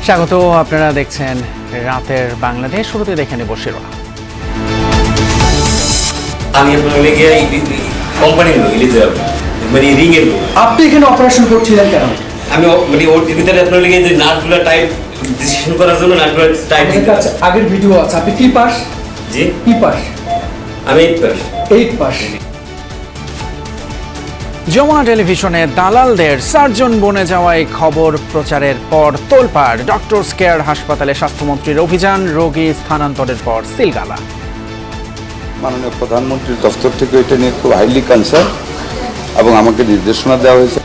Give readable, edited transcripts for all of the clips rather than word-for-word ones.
স্বাগত, আপনারা দেখছেন রাতের বাংলাদেশ। শুরুতে দেখে নেব শিরোনাম। আমি আপনার লেগে কোম্পানির লোক মানে রিং এর লোক। আপনি এখানে অপারেশন করছিলেন কেন? আমি মানে ওর ভিতরে আপনার লেগে যে নাটগুলো টাইপ ডিসিশন করার জন্য নাটগুলো টাইপ দিতে আছে। আগের ভিডিও আছে। আপনি কি পাস? জি কি পাস? আমি 8 পাস। 8 পাস। যমুনা টেলিভিশনে দালালদের সার্জন বনে যাওয়ায় খবর প্রচারের পর তোলপাড় ডক্টরস কেয়ার হাসপাতালে। স্বাস্থ্যমন্ত্রীর অভিযান, রোগী স্থানান্তরের পর সিলগালা। মাননীয় প্রধানমন্ত্রীর দপ্তর থেকে এটা নিয়ে খুব হাইলি কনসার্ন এবং আমাকে নির্দেশনা দেওয়া হয়েছে।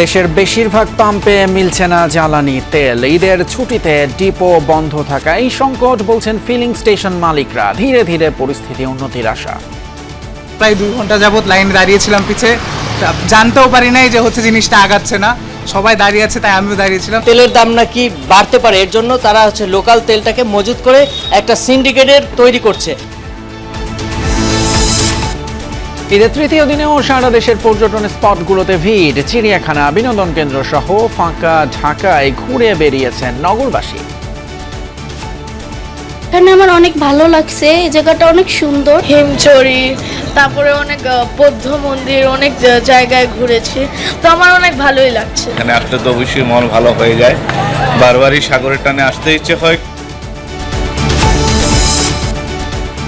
দেশের বেশিরভাগ পাম্পে মিলছে না জ্বালানি তেল। ঈদের ছুটিতে ডিপো বন্ধ থাকায় সংকট বলছেন ফিলিং স্টেশন মালিকরা। ধীরে ধীরে পরিস্থিতি উন্নতির আশা। প্রায় 2 ঘন্টা যাবত লাইনে দাঁড়িয়েছিলাম পিছে, জানতেও পারি নাই যে জিনিসটা আগাচ্ছে না। সবাই দাঁড়িয়ে আছে, তাই আমিও দাঁড়িয়েছিলাম। তেলের দাম নাকি বাড়তে পারে, এর জন্য তারা লোকাল তেলটাকে মজুত করে একটা সিন্ডিকেটের তৈরি করছে। ঈদের তৃতীয় দিনেও সারা দেশের পর্যটন স্পটগুলোতে ভিড়। চিড়িয়াখানা, বিনোদন কেন্দ্র সহ ফাঁকা ঢাকায় ঘুরে বেরিয়েছেন নগরবাসী। এখানে আমার অনেক ভালো লাগছে, এই জায়গাটা অনেক সুন্দর। হিমছড়ি, তারপরে অনেক বৌদ্ধ মন্দির, অনেক জায়গায় ঘুরেছি, তো আমার অনেক ভালোই লাগছে। এখানে আসলে তো অবশ্যই মন ভালো হয়ে যায়, বারবারই সাগরের টানে আসতে ইচ্ছে হয়।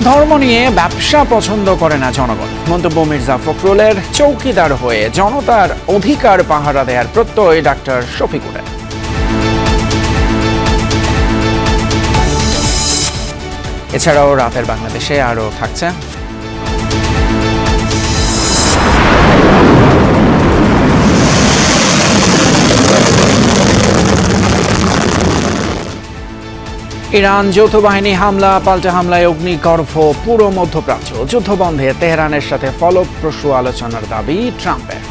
ধর্ম নিয়ে ব্যবসা পছন্দ করে না জনগণ, মন্তব্য মির্জা ফখরুলের। চৌকিদার হয়ে জনতার অধিকার পাহারা দেওয়ার প্রত্যয় ডাক্তার শফিকুরের। এছাড়াও রাতের বাংলাদেশে আরও থাকছে ইরান যৌথ বাহিনী হামলা, পাল্টা হামলায় অগ্নিগর্ভ পুরো মধ্যপ্রাচ্য। যুদ্ধবন্ধে তেহরানের সাথে ফলপ্রসূ আলোচনার দাবি ট্রাম্পের।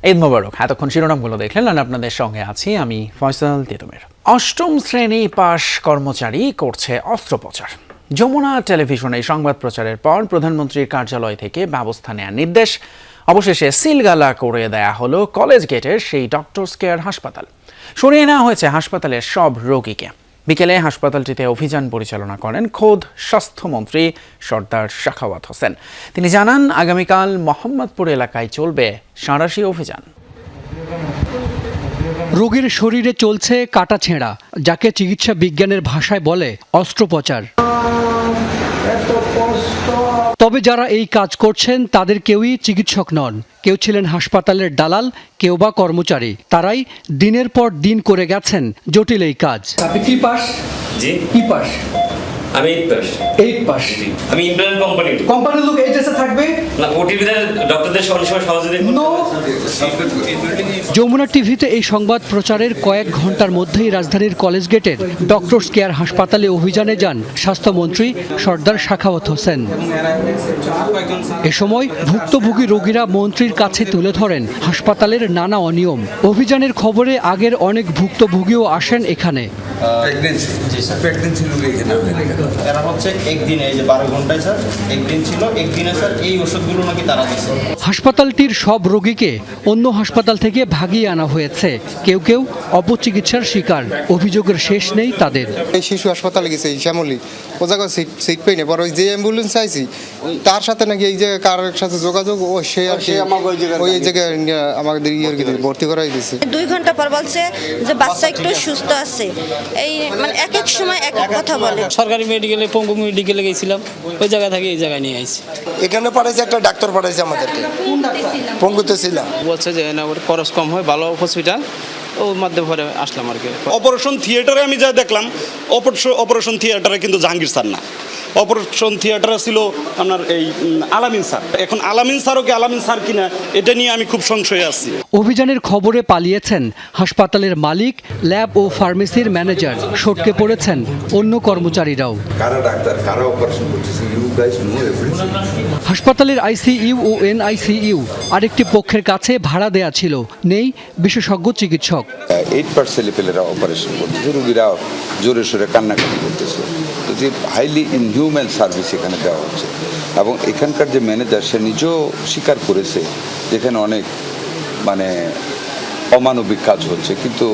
ঈদ মোবারক। এতক্ষণ শিরোনামগুলো দেখলেন আর আপনাদের সঙ্গে আছি আমি ফয়সাল তিতুমির। 8ম শ্রেণী পাশ কর্মচারী করছে অস্ত্রোপচার। যমুনা টেলিভিশনে সংবাদ প্রচারের পর প্রধানমন্ত্রীর কার্যালয় থেকে ব্যবস্থা নেওয়ার নির্দেশ। অবশেষে সিলগালা করে দেয়া হলো কলেজ গেটের সেই ডক্টরস কেয়ার হাসপাতাল। সরিয়ে নেওয়া হয়েছে হাসপাতালের সব রোগীকে। বিকেলে হাসপাতালটিতে অভিযান পরিচালনা করেন খোদ স্বাস্থ্যমন্ত্রী সর্দার সাখাওয়াত হোসেন। তিনি জানান, আগামীকাল মোহাম্মদপুর এলাকায় চলবে সাঁড়াশি অভিযান। রোগীর শরীরে চলছে কাটাছেঁড়া, যাকে চিকিৎসা বিজ্ঞানের ভাষায় বলে অস্ত্রোপচার। তবে যারা এই কাজ করছেন তাদের কেউই চিকিৎসক নন। কেউ ছিলেন হাসপাতালের দালাল, কেউ বা কর্মচারী। তারাই দিনের পর দিন করে গেছেন জটিল এই কাজ। আপনি কি পাস? জি কি পাস? আমি 8 পাস। 8 পাস। আমি ইন্ডিয়ান কোম্পানির লোক। কোম্পানির লোক এই ড্রেসে থাকবে না, ওটির ভিতরে ডক্টরদের সঙ্গে সহযোগিতা নো। যমুনা টিভিতে এই সংবাদ প্রচারের কয়েক ঘন্টার মধ্যেই রাজধানীর কলেজ গেটের ডক্টরস কেয়ার হাসপাতালে অভিযানে যান স্বাস্থ্যমন্ত্রী সর্দার সাখাওয়াত হোসেন। এ সময় ভুক্তভোগী রোগীরা মন্ত্রীর কাছে তুলে ধরেন হাসপাতালের নানা অনিয়ম। অভিযানের খবরে আগের অনেক ভুক্তভোগীও আসেন এখানে। এরা হচ্ছে একদিনে, এই যে 12 ঘন্টায় স্যার একদিন ছিল, একদিনে স্যার এই ওষুধগুলো নাকি তারা দিচ্ছে। হাসপাতালটির সব রোগীকে অন্য হাসপাতাল থেকে ভাগিয়ে আনা হয়েছে। কেউ কেউ অপচিকিৎসার শিকার। অভিযোগের শেষ নেই তাদের। এই শিশু হাসপাতালে গেছে শ্যামলী, ও জায়গায় সিট পেয়ে নেই, পরে ওই যে অ্যাম্বুলেন্স চাইছি তার সাথে নাকি এই যে কার সাথে যোগাযোগ, ও সে আর কি ওই জায়গায় আমাদের ভর্তি করাই দিয়েছে। 2 ঘন্টা পর বলছে যে বাচ্চা একটু সুস্থ আছে। এই মানে এক এক সময় এক এক কথা বলে। সরকারি মেডিকেলে, পঙ্গু মেডিকেলে গেছিলাম, ওই জায়গা থেকে এই জায়গায় নিয়ে আসছি। এখানে পাঠাইছে একটা ডাক্তার, পাঠাইছে আমাদেরকে, পঙ্গুতে ছিলাম। বলছে যে না, ওর খরচ কম হয়, ভালো হসপিটাল, ওর মধ্যে ভরে আসলাম আর কি। অপারেশন থিয়েটারে আমি যা দেখলাম, অপারেশন থিয়েটারে কিন্তু জাহাঙ্গীর স্যার না, অপারেশন থিয়েটারে ছিল আপনার এই আলামিন স্যার। এখন আলামিন স্যারও কি আলামিন স্যার কিনা, এটা নিয়ে আমি খুব সংশয়ে আছি। অভিযানের খবরে পালিয়েছেন হাসপাতালের মালিক, ল্যাব ও ফার্মেসির ম্যানেজার। সটকে পড়েছেন অন্য কর্মচারীরাও। হাসপাতালের আইসিইউ ও এনআইসিইউ আরেকটি পক্ষের কাছে ভাড়া দেয়া ছিল, নেই বিশেষজ্ঞ চিকিৎসক। 8 ছেলেপেলেরা অপারেশন করতেছে, রোগীরা জোরে সোরে কান্নাকাটি করতেছে। যে হাইলি ইনহিউম্যান সার্ভিস এখানে দেওয়া হচ্ছে। এবং এখানকার যে ম্যানেজার সে নিজেও স্বীকার করেছে যেখানে অনেক অমানবিক কাজ হচ্ছে, কিন্তু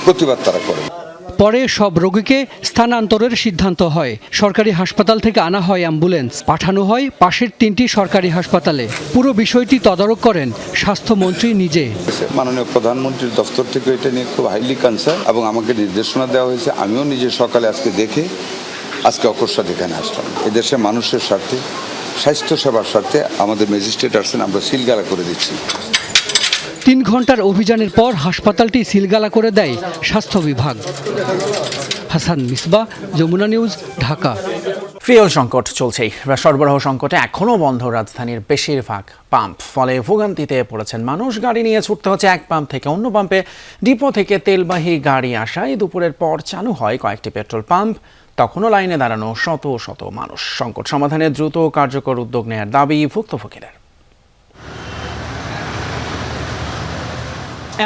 প্রতিবাদ তারা করে। পরে সব রোগীকে স্থানান্তরের সিদ্ধান্ত হয়। সরকারি হাসপাতাল থেকে আনা হয় অ্যাম্বুলেন্স, পাঠানো হয় পাশের 3টি সরকারি হাসপাতালে। পুরো বিষয়টি তদারক করেন স্বাস্থ্যমন্ত্রী নিজে। মাননীয় প্রধানমন্ত্রীর দফতর থেকে এটা নিয়ে খুব হাইলি কনসার্ন এবং আমাকে নির্দেশনা দেওয়া হয়েছে। আমিও নিজে সকালে আজকে দেখে অকস্মাৎ এখানে আসলাম। এদেশের মানুষের স্বার্থে, স্বাস্থ্যসেবার স্বার্থে আমাদের ম্যাজিস্ট্রেট আসছেন, আমরা সিলগালা করে দিচ্ছি। 3 ঘন্টার অভিযানের পর হাসপাতালটি সিলগালা করে দেয় স্বাস্থ্য বিভাগ। হাসান মিসবাহ, যমুনা নিউজ, ঢাকা। ফুয়েল সংকট চলছেই। সরবরাহ সংকটে এখনও বন্ধ রাজধানীর বেশিরভাগ পাম্প। ফলে ভোগান্তিতে পড়েছেন মানুষ। গাড়ি নিয়ে ছুটতে হচ্ছে এক পাম্প থেকে অন্য পাম্পে। ডিপো থেকে তেলবাহী গাড়ি আসায় দুপুরের পর চালু হয় কয়েকটি পেট্রোল পাম্প। তখনও লাইনে দাঁড়ানো শত শত মানুষ। সংকট সমাধানে দ্রুত কার্যকর উদ্যোগ নেয়ার দাবি ভুক্তভোগীদের।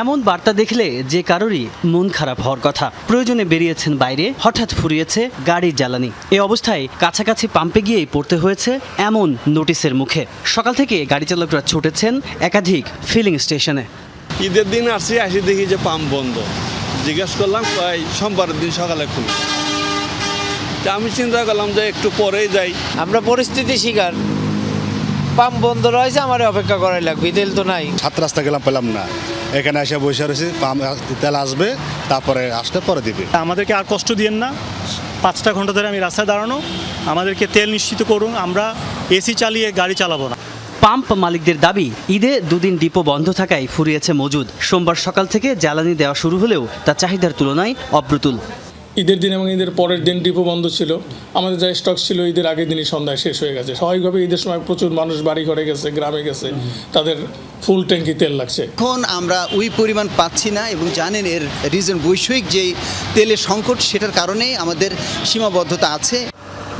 এমন বার্তা দেখলে যে কারোরই মন খারাপ হওয়ার কথা। প্রয়োজনে বেরিয়েছেন বাইরে, হঠাৎ ফুরিয়েছে গাড়ির জ্বালানি। এই অবস্থায় কাছাকাছি পাম্পে গিয়েই পড়তে হয়েছে এমন নোটিশের মুখে। সকাল থেকে গাড়ি চালকরা ছুটেছেন একাধিক ফিলিং স্টেশনে। ঈদের দিন আসি দেখি যে পাম্প বন্ধ। জিজ্ঞেস করলাম সোমবারের দিন সকালে খুলবে। আমি চিন্তা করলাম যে একটু পরেই যাই। আমরা পরিস্থিতি শিকার, পাম্প বন্ধ রয়েছে, আমার অপেক্ষা করাই লাগবে, তেল তো নাই। 7 রাস্তা গেলাম, পেলাম না। এখানে এসে বসে রয়েছি, পাম্প তেল আসবে, তারপরে আসলে পরে দিবে। আমাদেরকে আর কষ্ট দিয়েন না। 5টা ঘন্টা ধরে আমি রাস্তায় দাঁড়ানো, আমাদেরকে তেল নিশ্চিত করুন। আমরা এসি চালিয়ে গাড়ি চালাবো না। পাম্প মালিকদের দাবি, ঈদে 2 দিন ডিপো বন্ধ থাকায় ফুরিয়েছে মজুদ। সোমবার সকাল থেকে জ্বালানি দেওয়া শুরু হলেও তা চাহিদার তুলনায় অপ্রতুল। ঈদের দিন এবং ঈদের পরের দিন ডিপো বন্ধ ছিল। আমাদের যা স্টক ছিল ঈদের আগের দিনই সন্ধ্যায় শেষ হয়ে গেছে। স্বাভাবিকভাবে ঈদের সময় প্রচুর মানুষ বাড়ি ঘরে গেছে, গ্রামে গেছে, তাদের ফুল ট্যাঙ্কি তেল লাগছে। এখন আমরা ওই পরিমাণ পাচ্ছি না এবং জানেন এর রিজন বৈষয়িক যে তেলের সংকট, সেটার কারণেই আমাদের সীমাবদ্ধতা আছে।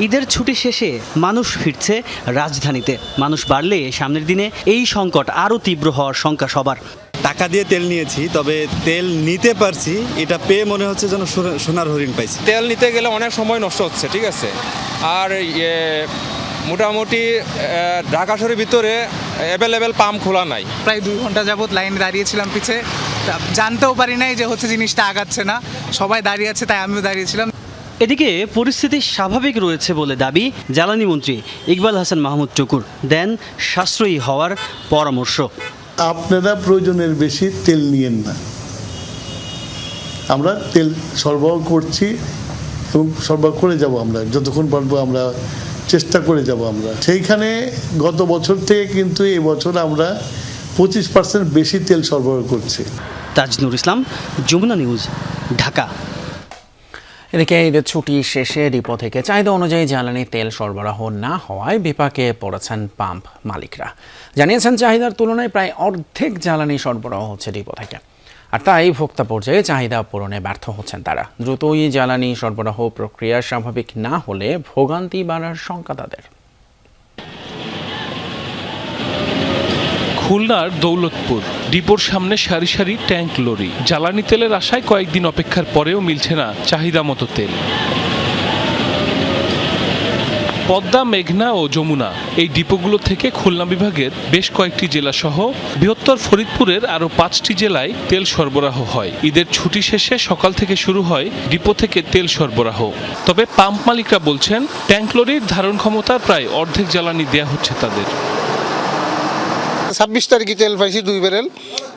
ঈদের ছুটি শেষে মানুষ ফিরছে রাজধানীতে। মানুষ বাড়লে সামনের দিনে এই সংকট আরও তীব্র হওয়ার শঙ্কা সবার। টাকা দিয়ে তেল নিয়েছি, তবে তেল নিতে পারছি, এটা পেয়ে মনে হচ্ছে যেন সোনার হরিণ পাইছি। তেল নিতে গেলে অনেক সময় নষ্ট হচ্ছে, ঠিক আছে। আর মোটামুটি ঢাকা শহরের ভিতরে অ্যাভেলেবেল পাম্প খোলা নাই। প্রায় 2 ঘন্টা যাবত লাইনে দাঁড়িয়েছিলাম পিছে, জানতেও পারি নাই যে জিনিসটা আগাচ্ছে না। সবাই দাঁড়িয়ে আছে, তাই আমিও দাঁড়িয়েছিলাম। এদিকে পরিস্থিতি স্বাভাবিক রয়েছে বলে দাবি জ্বালানি মন্ত্রী ইকবাল হাসান মাহমুদ টুকুর। দেন সাশ্রয়ী হওয়ার পরামর্শ। আপনারা প্রয়োজনের বেশি তেল নিয়েন না। আমরা তেল সরবরাহ করছি এবং সরবরাহ করে যাব, আমরা যতক্ষণ পারবো আমরা চেষ্টা করে যাব। আমরা সেইখানে গত বছর থেকে কিন্তু এই বছর আমরা 25% বেশি তেল সরবরাহ করছি। তাজনুর ইসলাম, যমুনা নিউজ, ঢাকা। এদিকে ঈদের ছুটি শেষে ডিপো থেকে চাহিদা অনুযায়ী জ্বালানি তেল সরবরাহ না হওয়ায় বিপাকে পড়েছেন পাম্প মালিকরা। জানিয়েছেন চাহিদার তুলনায় প্রায় অর্ধেক জ্বালানি সরবরাহ হচ্ছে ডিপো থেকে, আর তাই ভোক্তা পর্যায়ে চাহিদা পূরণে ব্যর্থ হচ্ছেন তারা। দ্রুতই জ্বালানি সরবরাহ প্রক্রিয়া স্বাভাবিক না হলে ভোগান্তি বাড়ার শঙ্কা তাদের। খুলনার দৌলতপুর ডিপোর সামনে সারি সারি ট্যাঙ্ক লরি। জ্বালানি তেলের আশায় কয়েকদিন অপেক্ষার পরেও মিলছে না চাহিদা মতো তেল। পদ্মা, মেঘনা ও যমুনা এই ডিপোগুলো থেকে খুলনা বিভাগের বেশ কয়েকটি জেলা সহ বৃহত্তর ফরিদপুরের আরও 5টি জেলায় তেল সরবরাহ হয়। ঈদের ছুটি শেষে সকাল থেকে শুরু হয় ডিপো থেকে তেল সরবরাহ। তবে পাম্প মালিকরা বলছেন ট্যাঙ্ক লরির ধারণ ক্ষমতার প্রায় অর্ধেক জ্বালানি দেয়া হচ্ছে তাদের। 26 তারিখে তেল পাইছি 2 ব্যারেল,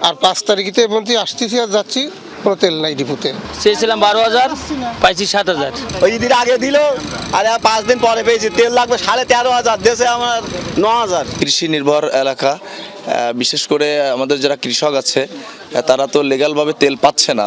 আর 5 তারিখে বলতে আসতেছি আর যাচ্ছি, কোনো তেল নাই ডিপোতে। চেয়েছিলাম 12,000, পাইছি 7,000। ওই ঈদের আগে দিল, আর 5 দিন পরে পেয়েছি। তেল লাগবে 13,500, দেশে আমার 9,000। কৃষি নির্ভর এলাকা, বিশেষ করে আমাদের যারা কৃষক আছে তারা তো লিগ্যালভাবে তেল পাচ্ছে না।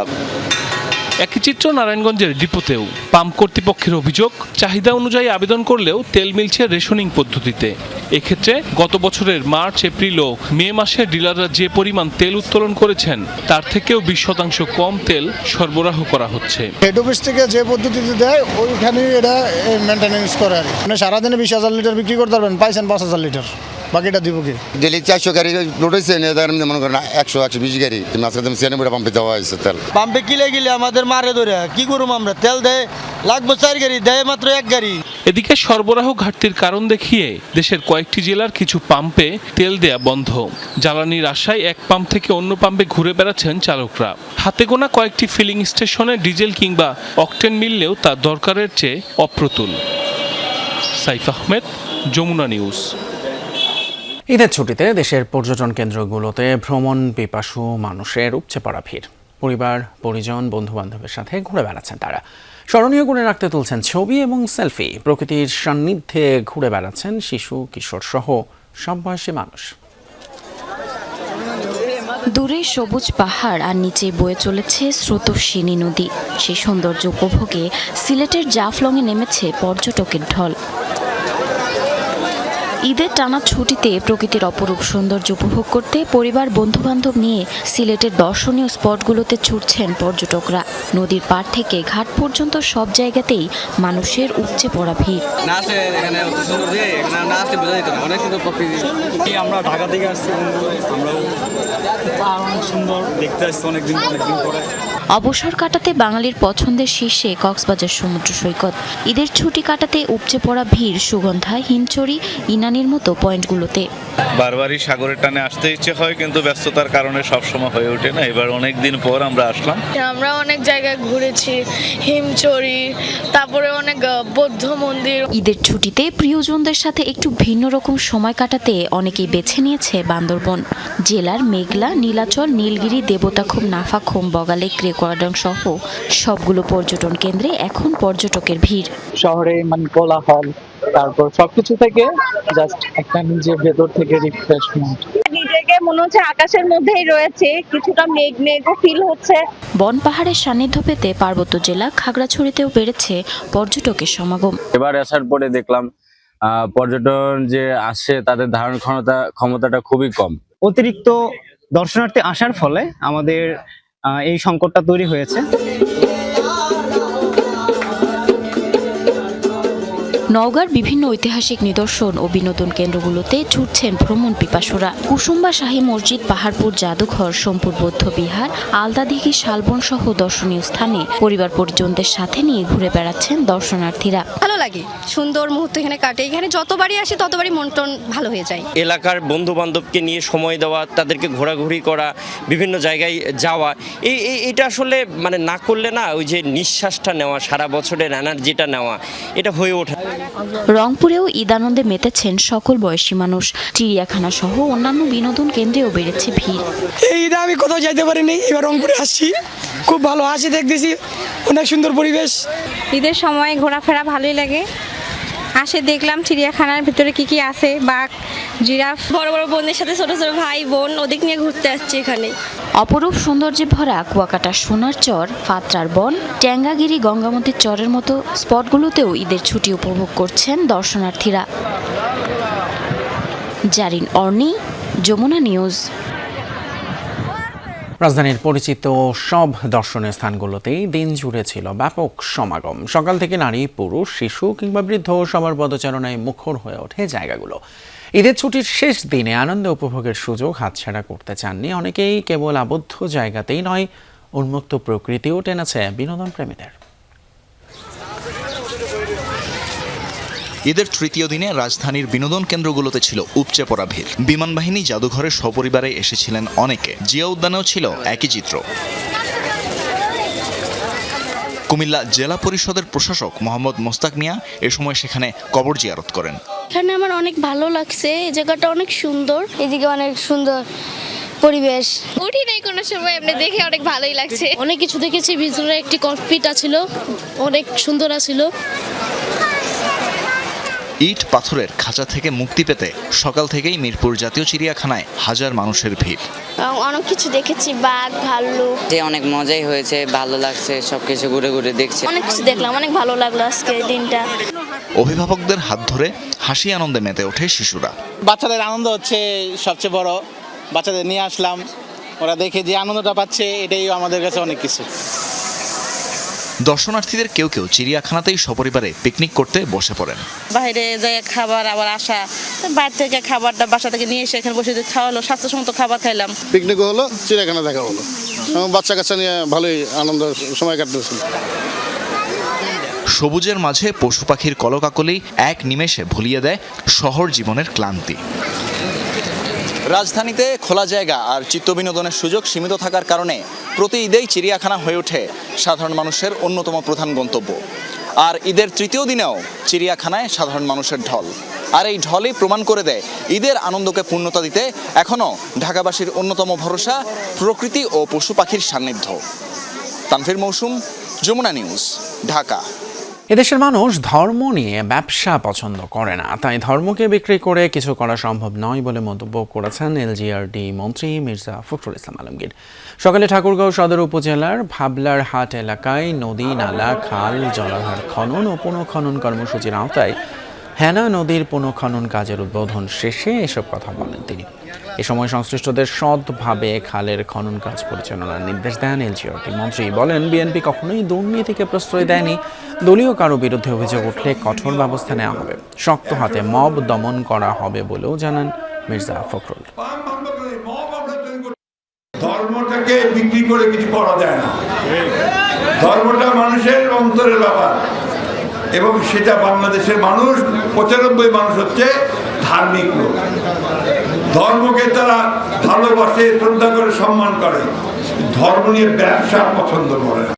একই চিত্র নারায়ণগঞ্জের ডিপোতেও। পাম্প কর্তৃপক্ষের অভিযোগ, চাহিদা অনুযায়ী আবেদন করলেও তেল মিলছে রেশনিং পদ্ধতিতে। এক্ষেত্রে গত বছরের মার্চ, এপ্রিল ও মে মাসে ডিলাররা যে পরিমাণ তেল উত্তোলন করেছেন তার থেকেও 20% কম তেল সরবরাহ করা হচ্ছে। হেড অফিস থেকে যে পদ্ধতিতে দেয় ওইখানে এটা মেনটেন্যান্স করে। আর মানে সারাদিনে 20,000 লিটার বিক্রি করতে পারবেন, পাইছেন 5,000 লিটার, বাকিটা দিব কি? ডেলি 400 গাড়ি লোড হয়েছে, মনে করেন 100-120 গাড়ি আজকে 96 পাম্পে দেওয়া হয়েছে তেল। পাম্পে কিলে গেলে আমাদের মারে ধরে কি করুম আমরা? তেল দেয় লাগবে 4 গাড়ি, দেয় মাত্র 1 গাড়ি। এদিকে সরবরাহ ঘাটতির কারণ দেখিয়ে দেশের কয়েকটি জেলার কিছু পাম্পে তেল দেয়া বন্ধ। জ্বালানির আশায় এক পাম্প থেকে অন্য পাম্পে ঘুরে বেড়াচ্ছেন চালকরা। হাতে গোনা কয়েকটি ফিলিং স্টেশনে ডিজেল কিংবা অকটেন মিললেও তা দরকারের চেয়ে অপ্রতুল। সাইফ আহমেদ, যমুনা নিউজ। ঈদের ছুটিতে দেশের পর্যটন কেন্দ্রগুলোতে ভ্রমণ পিপাসু মানুষের উপচে পড়া ভিড়। পরিবার, পরিজন, বন্ধু-বান্ধবের সাথে ঘুরে বেড়াচ্ছেন তারা। স্মরণীয় করে রাখতে তুলছেন ছবি এবং সেলফি। প্রকৃতির সান্নিধ্যে ঘুরে বেড়াচ্ছেন শিশু, কিশোর সহ সব বয়সী মানুষ। দূরে সবুজ পাহাড় আর নিচে বয়ে চলেছে স্রোতস্বিনী নদী। সেই সৌন্দর্য উপভোগে সিলেটের জাফলংয়ে নেমেছে পর্যটকের ঢল। ঈদের টানা ছুটিতে প্রকৃতির অপরূপ সৌন্দর্য উপভোগ করতে পরিবার, বন্ধুবান্ধব নিয়ে সিলেটের দর্শনীয় স্পটগুলোতে ছুটছেন পর্যটকরা। নদীর পাড় থেকে ঘাট পর্যন্ত সব জায়গাতেই মানুষের উপচে পড়া ভিড়। আমরা ঢাকা থেকে আসছি, আমরা অনেক সুন্দর দেখতে আসছি অনেকদিন পরে। অবসর কাটাতে বাঙালির পছন্দের শীর্ষে কক্সবাজার সমুদ্র সৈকত। ঈদের ছুটি কাটাতে উপচে পড়া ভিড় সুগন্ধা, হিমছড়ি, ইনানির মতো পয়েন্টগুলোতে। বারবারই সাগরের টানে আসতে ইচ্ছে হয়, কিন্তু ব্যস্ততার কারণে সবসময় হয়ে ওঠে না। এবার অনেক দিন পর আমরা আসলাম। আমরা অনেক জায়গায় ঘুরেছি, হিমছড়ি, তারপরে অনেক বৌদ্ধ মন্দির। ঈদের ছুটিতে প্রিয়জনদের সাথে একটু ভিন্ন রকম সময় কাটাতে অনেকেই বেছে নিয়েছে বান্দরবন। জেলার মেঘলা, নীলাচল, নীলগিরি, দেবতাখুম, নাফাখুম, বগালেক, রেকর্ডং সহ সবগুলো পর্যটন কেন্দ্রে এখন পর্যটকের ভিড়। শহরে মানে কোলাহল, তারপর সবকিছু থেকে জাস্ট একটা নিজের ভেতর থেকে রিফ্রেশমেন্ট। নিজেকে মনে হচ্ছে আকাশের মধ্যেই রয়েছে, কিছুটা মেঘ মেঘও ফিল হচ্ছে। বন পাহাড়ের সান্নিধ্য পেতে পার্বত্য জেলা খাগড়াছড়িতেও বেড়েছে পর্যটকের সমাগম। এবার আসার পরে দেখলাম পর্যটন যে আসে তাদের ধারণ ক্ষমতাটা খুবই কম। অতিরিক্ত দর্শনার্থী আসার ফলে আমাদের এই সংকটটা তৈরি হয়েছে। নওগাঁর বিভিন্ন ঐতিহাসিক নিদর্শন ও বিনোদন কেন্দ্রগুলোতে ছুটছেন ভ্রমণ পিপাসুরা। কুসুম্বা শাহী মসজিদ, পাহাড়পুর জাদুঘর, সোমপুর বৌদ্ধ বিহার, আলদাদিঘি, শালবন সহ দর্শনীয় স্থানে পরিবার পরিজনদের সাথে নিয়ে ঘুরে বেড়াচ্ছেন দর্শনার্থীরা। ভালো লাগে, সুন্দর মুহূর্ত এখানে কাটে। এখানে যতবারই আসি ততবারই মন টন ভালো হয়ে যায়। এলাকার বন্ধু বান্ধবকে নিয়ে সময় দেওয়া, তাদেরকে ঘোরাঘুরি করা, বিভিন্ন জায়গায় যাওয়া, এটা আসলে মানে না করলে না, ওই যে নিঃশ্বাসটা নেওয়া, সারা বছরের এনার্জিটা নেওয়া, এটা হয়ে ওঠে। রংপুরেও ঈদ আনন্দে মেতেছেন সকল বয়সী মানুষ। চিড়িয়াখানা সহ অন্যান্য বিনোদন কেন্দ্রেও বেড়েছে ভিড়। এই ঈদে আমি কোথাও যাইতে পারিনি, এবার রংপুরে আসছি, খুব ভালো হাসি দেখতেছি, অনেক সুন্দর পরিবেশ। ঈদের সময় ঘোরাফেরা ভালোই লাগে। আসে দেখলাম চিড়িয়াখানার ভিতরে কি কি আছে, বাঘ, জিরাফ, বড় বড় বোনের সাথে ছোট ছোট ভাই বোন, ওদের নিয়ে ঘুরতে আসছি এখানে। অপরূপ সৌন্দর্যে ভরা কুয়াকাটা, সোনার চর, ফাতরার বন, ট্যাঙ্গাগিরি, গঙ্গামতির চরের মতো স্পটগুলোতেও ঈদের ছুটি উপভোগ করছেন দর্শনার্থীরা। জারিন অর্নি, যমুনা নিউজ। রাজধানীর পরিচিত সব দর্শনীয় স্থানগুলোতেই দিন জুড়ে ছিল ব্যাপক সমাগম। সকাল থেকে নারী, পুরুষ, শিশু কিংবা বৃদ্ধ সবার পদচারণায় মুখর হয়ে ওঠে জায়গাগুলো। ঈদের ছুটির শেষ দিনে আনন্দ উপভোগের সুযোগ হাতছাড়া করতে চাননি অনেকেই। কেবল আবদ্ধ জায়গাতেই নয়, উন্মুক্ত প্রকৃতিও টেনেছে বিনোদন প্রেমীদের। ঈদের তৃতীয় দিনে রাজধানীর বিনোদন কেন্দ্রগুলোতে ছিল উপচে পড়া ভিড়। বিমান বাহিনী জাদুঘরে সপরিবারে এসেছিলেন অনেকে। জিয়া উদ্যানেও ছিল একই চিত্র। কুমিল্লা জেলা পরিষদের প্রশাসক মোহাম্মদ মোস্তাক মিয়া এ সময় সেখানে কবর জিয়ারত করেন। এখানে আমার অনেক ভালো লাগছে, এই জায়গাটা অনেক সুন্দর, এদিকে অনেক সুন্দর পরিবেশ। উঠি নাই কোনো সময়, এমনি দেখে অনেক ভালোই লাগছে। অনেক কিছু দেখেছি, ভিতরে একটি ককপিট ছিল, অনেক সুন্দর ছিল। ইট পাথরের খাঁচা থেকে মুক্তি পেতে সকাল থেকেই মিরপুর জাতীয় চিড়িয়াখানায় হাজার মানুষের ভিড়। অনেক কিছু দেখেছি, বাঘ, ভাল্লুক। অনেক মজাই হয়েছে, ভালো লাগছে, সবকিছু ঘুরে ঘুরে দেখছি। অনেক কিছু দেখলাম, অনেক ভালো লাগলো আজকে দিনটা। অভিভাবকদের হাত ধরে হাসি আনন্দে মেতে ওঠে শিশুরা। বাচ্চাদের আনন্দ হচ্ছে সবচেয়ে বড়। বাচ্চাদের নিয়ে আসলাম, ওরা দেখে যে আনন্দটা পাচ্ছে, এটাই আমাদের কাছে অনেক কিছু। দর্শনার্থীদের কেউ কেউ চিড়িয়াখানাতেই সপরিবারে পিকনিক করতে বসে পড়েন। বাইরে যাই খাবার আবার আসা, বাইরে থেকে খাবারটা বাসা থেকে নিয়ে এসে এখানে বসে খাওয়ালো, স্বাস্থ্যসম্মত খাবার খাইলাম। পিকনিকও হলো, চিড়িয়াখানা দেখা হলো, বাচ্চা কাচ্চা নিয়ে ভালোই আনন্দ সময় কাটতেছিল। সবুজের মাঝে পশু পাখির কলকাকলি এক নিমেষে ভুলিয়ে দেয় শহর জীবনের ক্লান্তি। রাজধানীতে খোলা জায়গা আর চিত্তবিনোদনের সুযোগ সীমিত থাকার কারণে প্রতি ঈদেই চিড়িয়াখানা হয়ে ওঠে সাধারণ মানুষের অন্যতম প্রধান গন্তব্য। আর ঈদের তৃতীয় দিনেও চিড়িয়াখানায় সাধারণ মানুষের ঢল। আর এই ঢলই প্রমাণ করে দেয় ঈদের আনন্দকে পূর্ণতা দিতে এখনও ঢাকাবাসীর অন্যতম ভরসা প্রকৃতি ও পশু পাখির সান্নিধ্য। তানভীর মৌসুম, যমুনা নিউজ, ঢাকা। এদেশের মানুষ ধর্ম নিয়ে ব্যবসা পছন্দ করে না, তাই ধর্মকে বিক্রি করে কিছু করা সম্ভব নয় বলে মন্তব্য করেছেন এলজিআরডি মন্ত্রী মির্জা ফখরুল ইসলাম আলমগীর। সকালে ঠাকুরগাঁও সদর উপজেলার ভাবলার হাট এলাকায় নদী, নালা, খাল, জলাধার খনন ও পুনঃখনন কর্মসূচির আওতায় হেনা নদীর পুনঃখনন কাজের উদ্বোধন শেষে এসব কথা বলেন তিনি। এ সময় সংশ্লিষ্টদের সৎভাবে খালের খনন কাজ পরিচালনার নির্দেশ দেন এলজিআরডি মন্ত্রী। বলেন, বিএনপি কখনোই দুর্নীতিকে প্রশ্রয় দেয়নি। দলীয় কারো বিরুদ্ধে অভিযোগ উঠলে কঠোর ব্যবস্থা নেওয়া হবে, শক্ত হাতে মব দমন করা হবে বলেও জানান মির্জা ফখরুল। ধর্মটাকে বিক্রি করে কিছু করা যায় না। ধর্মটা মানুষের অন্তরের ব্যাপার এবং সেটা বাংলাদেশের মানুষ ৯৫ মানুষ হচ্ছে ধার্মিক লোক। ধর্মকে তারা ভালোবাসে, শ্রদ্ধা করে, সম্মান করে। ধর্ম নিয়ে ব্যবসা পছন্দ করে না।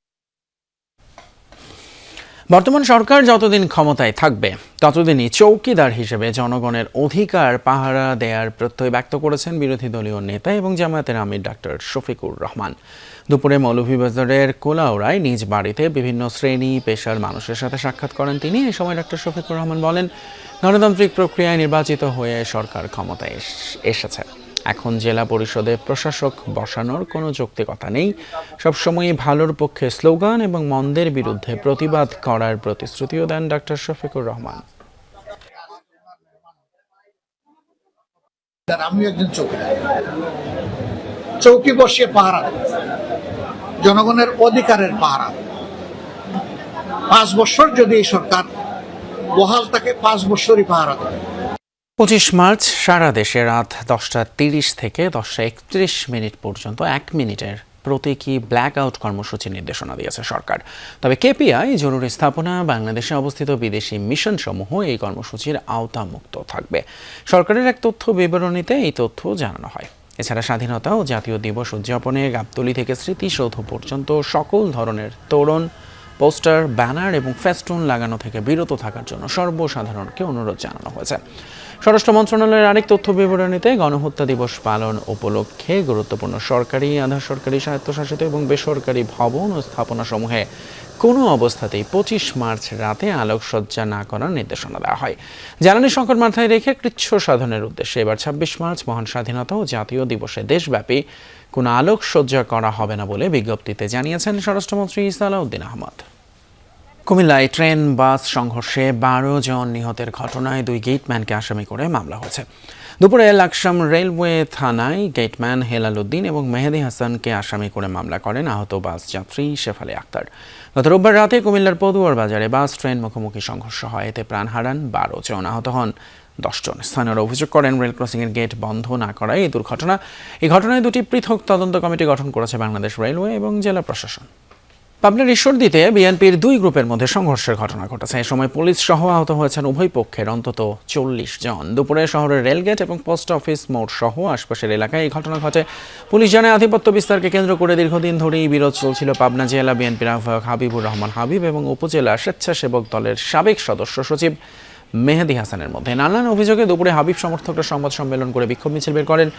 বর্তমান সরকার যতদিন ক্ষমতায় থাকবে ততদিনই চৌকিদার হিসেবে জনগণের অধিকার পাহারা দেয়ার প্রত্যয় ব্যক্ত করেছেন বিরোধী দলীয় নেতা এবং জামায়াতের আমির ডাক্তার শফিকুর রহমান। দুপুরে মৌলভীবাজারের কোলাউড়ায় নিজ বাড়িতে বিভিন্ন শ্রেণী পেশার মানুষের সাথে সাক্ষাৎ করেন তিনি। এই সময় ডাক্তার শফিকুর রহমান বলেন, গণতান্ত্রিক প্রক্রিয়ায় নির্বাচিত হয়ে সরকার ক্ষমতায় এসেছে। এখন জেলা পরিষদে প্রশাসক বসানোর কোনো যৌক্তিকতা নেই। সবসময়ই ভালোর পক্ষে স্লোগান এবং মন্দের বিরুদ্ধে প্রতিবাদ করার প্রতিশ্রুতিও দেন ডাক্তার শফিকুর রহমান। আমি একজন চৌকিদার, চৌকি বসিয়ে পাহারা, জনগণের অধিকারের পাহারা। 5 বছর যদি এই সরকার বহাল থাকে, 5 বছরই পাহারা দেবে। 25 মার্চ সারা দেশে রাত 10:30 থেকে 10:31 পর্যন্ত 1 মিনিটের প্রতীকী ব্ল্যাক আউট কর্মসূচির নির্দেশনা দিয়েছে সরকার। তবে কেপিআই, জরুরি স্থাপনা, বাংলাদেশে অবস্থিত বিদেশি মিশন সমূহ এই কর্মসূচির আওতামুক্ত থাকবে। সরকারের এক তথ্য বিবরণীতে এই তথ্য জানানো হয়। এছাড়া স্বাধীনতা ও জাতীয় দিবস উদযাপনে গাবতলী থেকে স্মৃতিসৌধ পর্যন্ত সকল ধরনের তোরণ, পোস্টার, ব্যানার এবং ফেস্টুন লাগানো থেকে বিরত থাকার জন্য সর্বসাধারণকে অনুরোধ জানানো হয়েছে। স্বরাষ্ট্র মন্ত্রণালয়ের আরেক তথ্য বিবরণীতে গণহত্যা দিবস পালন উপলক্ষে গুরুত্বপূর্ণ সরকারি, আধা সরকারি, স্বায়ত্তশাসিত এবং বেসরকারি ভবন ও স্থাপনাসমূহে কোনো অবস্থাতেই 25 মার্চ রাতে আলোকসজ্জা না করার নির্দেশনা দেওয়া হয়। জ্বালানি সংকট মাথায় রেখে কৃচ্ছ সাধনের উদ্দেশ্যে এবার 26 মার্চ মহান স্বাধীনতা ও জাতীয় দিবসে দেশব্যাপী কোনো আলোকসজ্জা করা হবে না বলে বিজ্ঞপ্তিতে জানিয়েছেন স্বরাষ্ট্রমন্ত্রী সালাউদ্দিন আহমদ। কুমিল্লায় ট্রেন বাস সংঘর্ষে 12 জন নিহতের ঘটনায় 2 গেটম্যানকে আসামি করে মামলা হয়েছে। দুপুরে লাকসাম রেলওয়ে থানায় গেটম্যান হেলাল উদ্দিন এবং মেহেদি হাসানকে আসামি করে মামলা করেন আহত বাস যাত্রী শেফালি আক্তার। গত রোববার রাতে কুমিল্লার পদুয়ার বাজারে বাস ট্রেন মুখোমুখি সংঘর্ষ হয়। এতে প্রাণ হারান 12 জন, আহত হন 10 জন। স্থানীয়রা অভিযোগ করেন, রেল ক্রসিংয়ের গেট বন্ধ না করায় এই দুর্ঘটনা। এই ঘটনায় 2টি পৃথক তদন্ত কমিটি গঠন করেছে বাংলাদেশ রেলওয়ে এবং জেলা প্রশাসন। পাবনার ঈশ্বরদীতে বিএনপির 2 গ্রুপের মধ্যে সংঘর্ষের ঘটনা ঘটেছে। এ সময় পুলিশ সহ আহত হয়েছেন উভয় পক্ষের অন্তত 40 জন। দুপুরে শহরের রেলগেট এবং পোস্ট অফিস মোড় সহ আশপাশের এলাকায় এই ঘটনা ঘটে। পুলিশ জানায়, আধিপত্য বিস্তারকে কেন্দ্র করে দীর্ঘদিন ধরেই বিরোধ চলছিল। পাবনা জেলা বিএনপির আহ্বায়ক হাবিবুর রহমান হাবিব এবং উপজেলা স্বেচ্ছাসেবক দলের সাবেক সদস্য সচিব মেহেদি হাসানের মধ্যে নানান অভিযোগে দুপুরে হাবিব সমর্থকরা সংবাদ সম্মেলন করে বিক্ষোভ মিছিল বের করেন।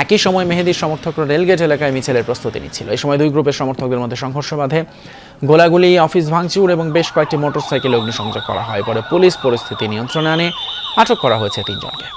একই সময় মেহেদির সমর্থকরা রেলগেট এলাকায় মিছিলের প্রস্তুতি নিচ্ছিল। এই সময় 2 গ্রুপের সমর্থকদের মধ্যে সংঘর্ষ বাধে। গোলাগুলি, অফিস ভাঙচুর এবং বেশ কয়েকটি মোটরসাইকেলে অগ্নিসংযোগ করা হয়। পরে পুলিশ পরিস্থিতি নিয়ন্ত্রণে আনে আটক করা হয়েছে 3 জনকে।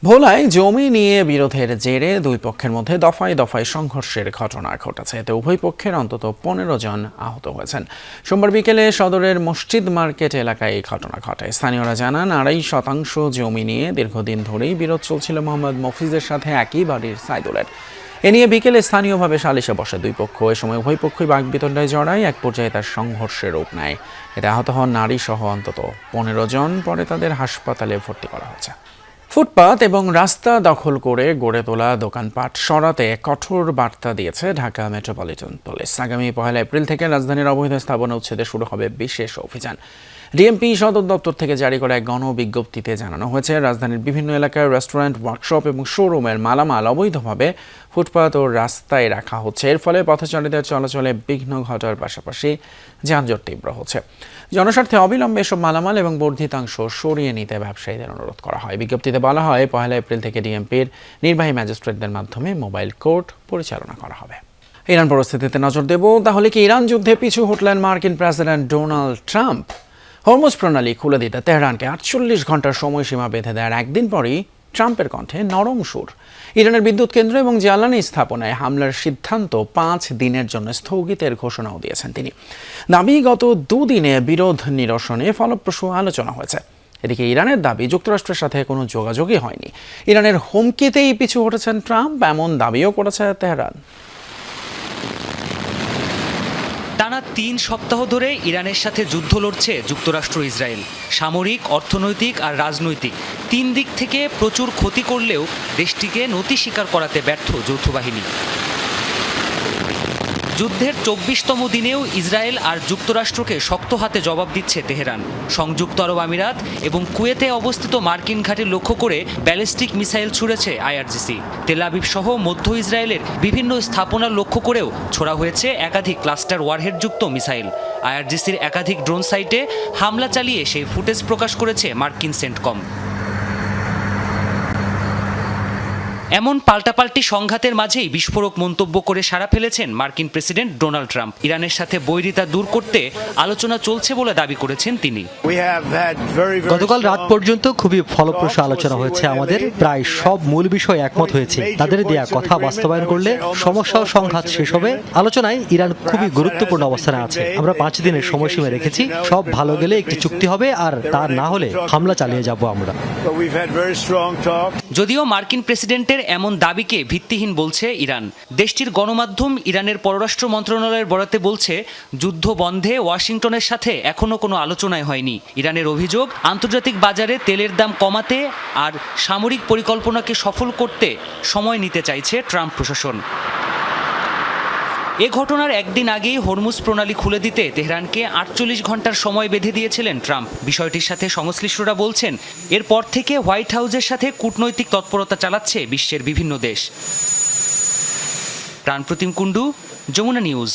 ভোলায় জমি নিয়ে বিরোধের জেরে 2 পক্ষের মধ্যে দফায় দফায় সংঘর্ষের ঘটনা ঘটেছে। এতে উভয় পক্ষের অন্তত 15 জন আহত হয়েছেন। সোমবার বিকেলে সদরের মসজিদ মার্কেট এলাকায় এই ঘটনা ঘটে। স্থানীয়রা জানান, 2.5% জমি নিয়ে দীর্ঘদিন ধরেই বিরোধ চলছিল মোহাম্মদ মফিজের সাথে একই বাড়ির সাইদুলের। এ নিয়ে বিকেলে স্থানীয়ভাবে সালিশে বসে 2 পক্ষ। এ সময় উভয় পক্ষই বাকবিতণ্ডায় জড়ায়। এক পর্যায়ে তার সংঘর্ষের রূপ নেয়। এতে আহত হন নারী সহ অন্তত 15 জন। পরে তাদের হাসপাতালে ভর্তি করা হয়েছে। ফুটপাত এবং রাস্তা দখল করে গড়ে তোলা দোকানপাট সরাতে কঠোর বার্তা দিয়েছে ঢাকা মেট্রোপলিটন পুলিশ। আগামী 1 এপ্রিল থেকে রাজধানীর অবৈধ স্থাপনা উচ্ছেদে শুরু হবে বিশেষ অভিযান। ডিএমপি সদর দপ্তর থেকে জারি করা এক গণবিজ্ঞপ্তিতে জানানো হয়েছে, রাজধানীর বিভিন্ন এলাকায় রেস্টুরেন্ট, ওয়ার্কশপ এবং শোরুমের মালামাল অবৈধভাবে ফুটপাত ও রাস্তায় রাখা হচ্ছে। এর ফলে পথচারীদের চলাচলে বিঘ্ন ঘটার পাশাপাশি যানজট তীব্র হচ্ছে। জনস্বার্থে অবিলম্বে এসব মালামাল এবং বর্ধিতাংশ সরিয়ে নিতে ব্যবসায়ীদের অনুরোধ করা হয়। বিজ্ঞপ্তিতে বলা হয়, 1 এপ্রিল থেকে ডিএমপির নির্বাহী ম্যাজিস্ট্রেটদের মাধ্যমে মোবাইল কোর্ট পরিচালনা করা হবে। ইরান পরিস্থিতিতে নজর দেব। তাহলে কি ইরান যুদ্ধে পিছু হটলেন মার্কিন প্রেসিডেন্ট ডোনাল্ড ট্রাম্প? হরমুজ প্রণালী খুলে দিতে তেহরানকে 48 ঘন্টার সময়সীমা বেঁধে দেওয়ার একদিন পরই ট্রাম্পের কণ্ঠে নরম সুর। ইরানের বিদ্যুৎ কেন্দ্র এবং জ্বালানি স্থাপনায় হামলার সিদ্ধান্ত 5 দিনের জন্য স্থগিতের ঘোষণাও দিয়েছেন তিনি। দাবি, গত 2 দিনে বিরোধ নিরসনে ফলপ্রসূ আলোচনা হয়েছে। এদিকে ইরানের দাবি, যুক্তরাষ্ট্রের সাথে কোনো যোগাযোগই হয়নি। ইরানের হুমকিতেই পিছু হটেছেন ট্রাম্প, এমন দাবিও করেছে তেহরান। টানা 3 সপ্তাহ ধরে ইরানের সাথে যুদ্ধ লড়ছে যুক্তরাষ্ট্র ইসরায়েল। সামরিক, অর্থনৈতিক আর রাজনৈতিক 3 দিক থেকে প্রচুর ক্ষতি করলেও দেশটিকে নতি স্বীকার করাতে ব্যর্থ যৌথ বাহিনী। যুদ্ধের 24তম দিনেও ইসরায়েল আর যুক্তরাষ্ট্রকে শক্ত হাতে জবাব দিচ্ছে তেহরান। সংযুক্ত আরব আমিরাত এবং কুয়েতে অবস্থিত মার্কিন ঘাঁটি লক্ষ্য করে ব্যালিস্টিক মিসাইল ছুড়েছে আইআরজিসি। তেল আবিব সহ মধ্য ইসরায়েলের বিভিন্ন স্থাপনা লক্ষ্য করেও ছোড়া হয়েছে একাধিক ক্লাস্টার ওয়ারহেডযুক্ত মিসাইল। আইআরজিসির একাধিক ড্রোন সাইটে হামলা চালিয়ে সেই ফুটেজ প্রকাশ করেছে মার্কিন সেন্টকম। এমন পাল্টাপাল্টি সংঘাতের মাঝেই বিস্ফোরক মন্তব্য করে সাড়া ফেলেছেন মার্কিন প্রেসিডেন্ট ডোনাল্ড ট্রাম্প। ইরানের সাথে বৈরিতা দূর করতে আলোচনা চলছে বলে দাবি করেছেন তিনি। গতকাল রাত পর্যন্ত খুবই ফলপ্রসূ আলোচনা হয়েছে। আমাদের প্রায় সব মূল বিষয় একমত হয়েছে। তাদের দেয়া কথা বাস্তবায়ন করলে সমস্যা ও সংঘাত শেষ হবে। আলোচনায় ইরান খুবই গুরুত্বপূর্ণ অবস্থানে আছে। আমরা 5 দিনের সময়সীমা রেখেছি। সব ভালো গেলে একটি চুক্তি হবে, আর তা না হলে হামলা চালিয়ে যাব আমরা। যদিও মার্কিন প্রেসিডেন্টের এমন দাবিকে ভিত্তিহীন বলছে ইরান। দেশটির গণমাধ্যম ইরানের পররাষ্ট্র মন্ত্রণালয়ের বরাতে বলছে, যুদ্ধ বন্ধে ওয়াশিংটনের সাথে এখনো কোনো আলোচনাই হয়নি। ইরানের অভিযোগ, আন্তর্জাতিক বাজারে তেলের দাম কমাতে আর সামরিক পরিকল্পনাকে সফল করতে সময় নিতে চাইছে ট্রাম্প প্রশাসন। এ ঘটনার একদিন আগেই হরমুজ প্রণালী খুলে দিতে তেহরানকে 48 ঘন্টার সময় বেঁধে দিয়েছিলেন ট্রাম্প। বিষয়টির সাথে সংশ্লিষ্টরা বলছেন, এরপর থেকে হোয়াইট হাউসের সাথে কূটনৈতিক তৎপরতা চালাচ্ছে বিশ্বের বিভিন্ন দেশ। প্রাণপ্রতিম কুণ্ডু, যমুনা নিউজ।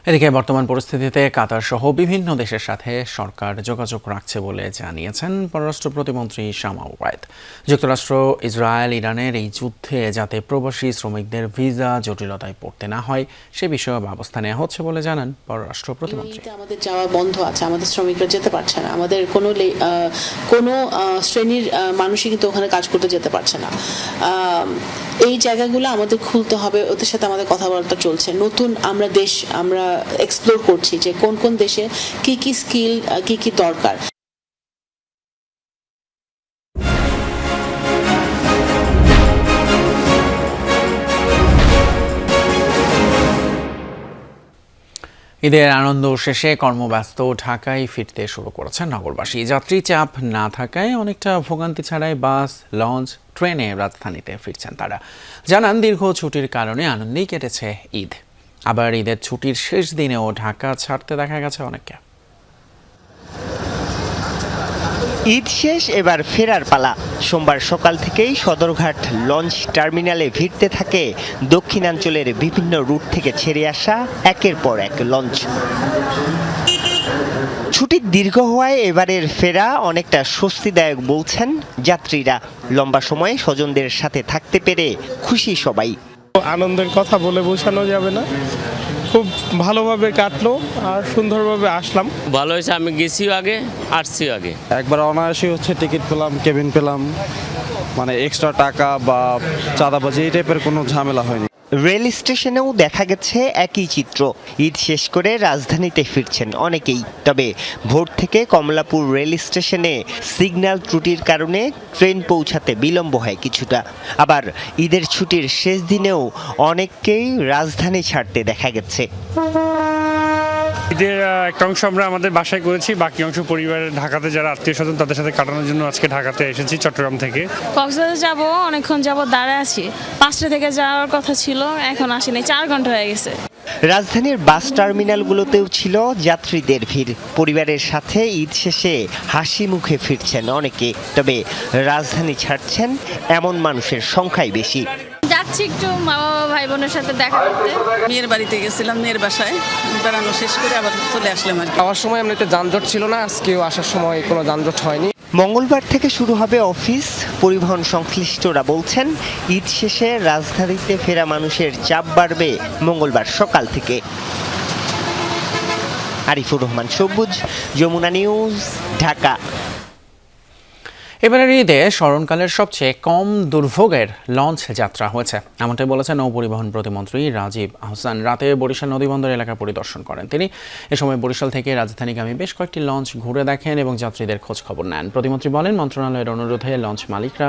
এদিকে বর্তমান পরিস্থিতিতে কাতার সহ বিভিন্ন দেশের সাথে সরকার যোগাযোগ রাখছে বলে জানিয়েছেন পররাষ্ট্র প্রতিমন্ত্রী শামা ওয়ায়েদ। যুক্তরাষ্ট্র, ইসরায়েল, ইরানের এই যুদ্ধে যাতে প্রবাসী শ্রমিকদের ভিসা জটিলতায় পড়তে না হয় সে বিষয়ে ব্যবস্থা নেওয়া হচ্ছে বলে জানান পররাষ্ট্র প্রতিমন্ত্রী। আমাদের যাওয়া বন্ধ আছে, আমাদের শ্রমিকরা যেতে পারছে না, আমাদের কোনো শ্রেণীর মানুষই কিন্তু ওখানে কাজ করতে যেতে পারছে না। এই জায়গাগুলো আমাদের খুলতে হবে, ওদের সাথে আমাদের কথাবার্তা চলছে। নতুন আমরা এক্সপ্লোর করছি যে কোন কোন দেশে কি কি স্কিল, কি কি দরকার। ঈদের আনন্দ শেষে কর্মব্যস্ত ঢাকায় ফিরতে শুরু করেছেন নগরবাসী। যাত্রী চাপ না থাকায় অনেকটা ভোগান্তি ছাড়াই বাস, লঞ্চ, ট্রেনে রাজধানীতে ফিরছেন তারা। জানান, দীর্ঘ ছুটির কারণে আনন্দেই কেটেছে ঈদ। আবার ঈদের ছুটির শেষ দিনেও ঢাকা ছাড়তে দেখা গেছে অনেককে। ঈদ শেষ, এবার ফেরার পালা। সোমবার সকাল থেকেই সদরঘাট লঞ্চ টার্মিনালে ভিড়তে থাকে দক্ষিণাঞ্চলের বিভিন্ন রুট থেকে ছেড়ে আসা একের পর এক লঞ্চ। ছুটির দীর্ঘ হওয়ায় এবারের ফেরা অনেকটা স্বস্তিদায়ক বলছেন যাত্রীরা। লম্বা সময়ে স্বজনদের সাথে থাকতে পেরে খুশি সবাই। আনন্দের কথা বলে বোঝানো যাবে না, খুব ভালোভাবে কাটলো আর সুন্দরভাবে আসলাম। ভালো হয়েছে, আমি গেছিও আগে, আসছিও আগে। একবার অনায়াসে টিকিট পেলাম, কেবিন পেলাম, মানে এক্সট্রা টাকা বা চাঁদাবাজি এই টাইপের কোনো ঝামেলা হয়নি। রেল স্টেশনেও দেখা গেছে একই চিত্র। ঈদ শেষ করে রাজধানীতে ফিরছেন অনেকেই। তবে ভোর থেকে কমলাপুর রেল স্টেশনে সিগন্যাল ত্রুটির কারণে ট্রেন পৌঁছাতে বিলম্ব হয় কিছুটা। আবার ঈদের ছুটির শেষ দিনেও অনেককেই রাজধানী ছাড়তে দেখা গেছে। ঈদের একটা অংশ আমরা আমাদের বাসায় করেছি, বাকি অংশ পরিবারের ঢাকাতে যারা আত্মীয় স্বজন তাদের সাথে কাটানোর জন্য আজকে ঢাকাতে এসেছি চট্টগ্রাম থেকে। কক্সবাজার যাব, অনেকক্ষণ যাব দাঁড়ায় আছি। 5টা থেকে যাওয়ার কথা ছিল, এখন আসেনি, 4 ঘন্টা হয়ে গেছে। রাজধানীর বাস টার্মিনালগুলোতেও ছিল যাত্রীদের ভিড়। পরিবারের সাথে ঈদ শেষে হাসি মুখে ফিরছেন অনেকে, তবে রাজধানী ছাড়ছেন এমন মানুষের সংখ্যাই বেশি। যাচ্ছি একটু মা বাবা ভাই বোনের সাথে দেখা করতে। মেয়ের বাড়িতে গেছিলাম, মেয়ের বাসায় বেড়ানো শেষ করে আবার চলে আসলাম আর কি। যাওয়ার সময় এমনিতে যানজট ছিল না, আজকেও আসার সময় কোনো যানজট হয়নি। মঙ্গলবার থেকে শুরু হবে অফিস। পরিবহন সংশ্লিষ্টরা বলছেন ঈদ শেষে রাজধানীতে ফেরা মানুষের চাপ বাড়বে মঙ্গলবার সকাল থেকে। আরিফুর রহমান সবুজ, যমুনা নিউজ, ঢাকা। এবারের ঈদে স্মরণকালের সবচেয়ে কম দুর্ভোগের লঞ্চ যাত্রা হয়েছে, এমনটাই বলেছেন নৌপরিবহন প্রতিমন্ত্রী রাজীব আহসান। রাতে বরিশাল নদীবন্দর এলাকা পরিদর্শন করেন তিনি। এ সময় বরিশাল থেকে রাজধানীগামী বেশ কয়েকটি লঞ্চ ঘুরে দেখেন এবং যাত্রীদের খোঁজ খবর নেন। প্রতিমন্ত্রী বলেন, মন্ত্রণালয়ের অনুরোধে লঞ্চ মালিকরা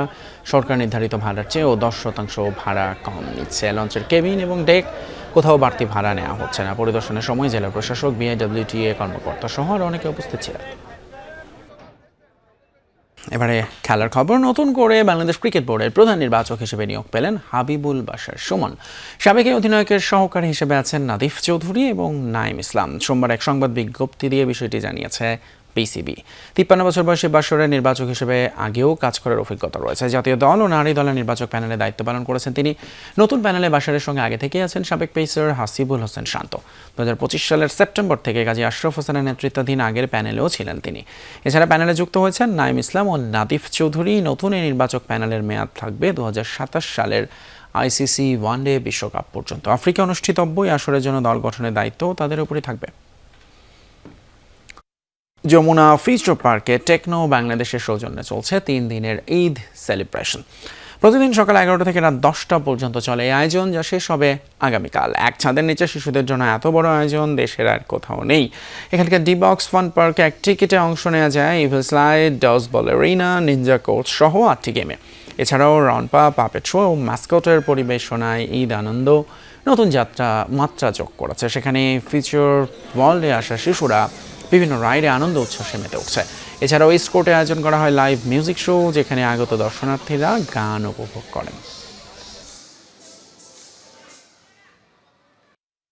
সরকার নির্ধারিত ভাড়ার চেয়েও 10% ভাড়া কম নিচ্ছে। লঞ্চের কেবিন এবং ডেক কোথাও বাড়তি ভাড়া নেওয়া হচ্ছে না। পরিদর্শনের সময় জেলা প্রশাসক, বিআইডব্লিউটিএ কর্মকর্তা সহ আরও অনেকে উপস্থিত ছিলেন। এবারে খেলার খবর। নতুন করে বাংলাদেশ ক্রিকেট বোর্ডের প্রধান নির্বাচক হিসেবে নিয়োগ পেলেন হাবিবুল বাশার সুমন। সাবেক অধিনায়কের সহকারী হিসেবে আছেন নাদিফ চৌধুরী এবং নাইম ইসলাম। সোমবার এক সংবাদ বিজ্ঞপ্তি দিয়ে বিষয়টি জানিয়েছে পিসিবি। 53 বছর বয়সী বাশারের নির্বাচক হিসেবে আগেও কাজ করার অভিজ্ঞতা রয়েছে। জাতীয় দল ও নারী দলের নির্বাচক প্যানেলে দায়িত্ব পালন করেছেন তিনি। নতুন প্যানেলে বাশারের সঙ্গে আগে থেকেই আছেন সাবেক পেসার হাসিবুল হোসেন শান্ত। 2025 সালের সেপ্টেম্বর থেকে গাজী আশরাফ হোসেনের নেতৃত্বাধীন আগের প্যানেলেও ছিলেন তিনি। এছাড়া প্যানেলে যুক্ত হয়েছেন নাইম ইসলাম ও নাদিফ চৌধুরী। নতুন এই নির্বাচক প্যানেলের মেয়াদ থাকবে 2027 সালের আইসিসি ওয়ানডে বিশ্বকাপ পর্যন্ত। আফ্রিকা অনুষ্ঠিতব্য এই আসরের জন্য দল গঠনের দায়িত্ব তাদের উপরই থাকবে। যমুনা ফিউচার পার্কে টেকনো বাংলাদেশের সৌজন্যে চলছে 3 দিনের ঈদ সেলিব্রেশন। প্রতিদিন সকাল 11টা থেকে রাত 10টা পর্যন্ত চলে এই আয়োজন, যা শেষ হবে আগামীকাল। এক ছাদের নিচে শিশুদের জন্য এত বড় আয়োজন দেশের আর কোথাও নেই। এখানকার ডি বক্স ফান পার্কে এক টিকিটে অংশ নেওয়া যায় ইভিল স্লাইড, ডজ বল এরিনা, নিনজা কোচ সহ 8টি গেমে। এছাড়াও রনপা, পাপেট শো ও ম্যাসকটের পরিবেশনায় ঈদ আনন্দ নতুন মাত্রা যোগ করেছে। সেখানে ফিউচার ওয়ার্ল্ডে আসা শিশুরা বিভিন্ন রাইডে আনন্দ উচ্ছ্বাসে মেতে উঠছে। এছাড়াও স্কোর্টে আয়োজন করা হয় লাইভ মিউজিক শো, যেখানে আগত দর্শনার্থীরা গান উপভোগ করেন।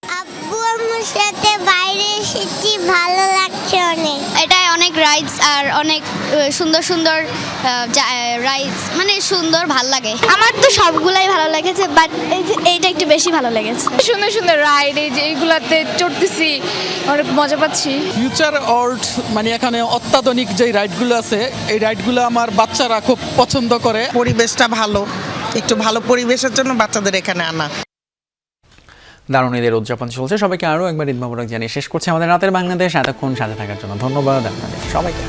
আব্বু আম্মুর সাথে বাইরে এসেছি, ভালো লাগছে অনেক। এটাই অনেক রাইডস আর অনেক সুন্দর সুন্দর রাইডস, মানে সুন্দর ভাল লাগে। আমার তো সবগুলাই ভালো লেগেছে, বাট এইটা একটু বেশি ভালো লেগেছে। সুন্দর সুন্দর রাইড, এই যে এইগুলাতে চড়তেছি, অনেক মজা পাচ্ছি। ফিউচার ওয়ার্ল্ড মানে এখানে অত্যাধুনিক যে রাইডগুলো আছে, এই রাইডগুলো আমার বাচ্চারা খুব পছন্দ করে। পরিবেশটা ভালো, একটু ভালো পরিবেশের জন্য বাচ্চাদের এখানে আনা। দারুণ ঈদের উদযাপন চলছে। সবাইকে আরও একবার ঈদ মোবারক জানিয়ে শেষ করছি আমাদের রাতের বাংলাদেশ। এতক্ষণ সাথে থাকার জন্য ধন্যবাদ আপনাদের সবাইকে।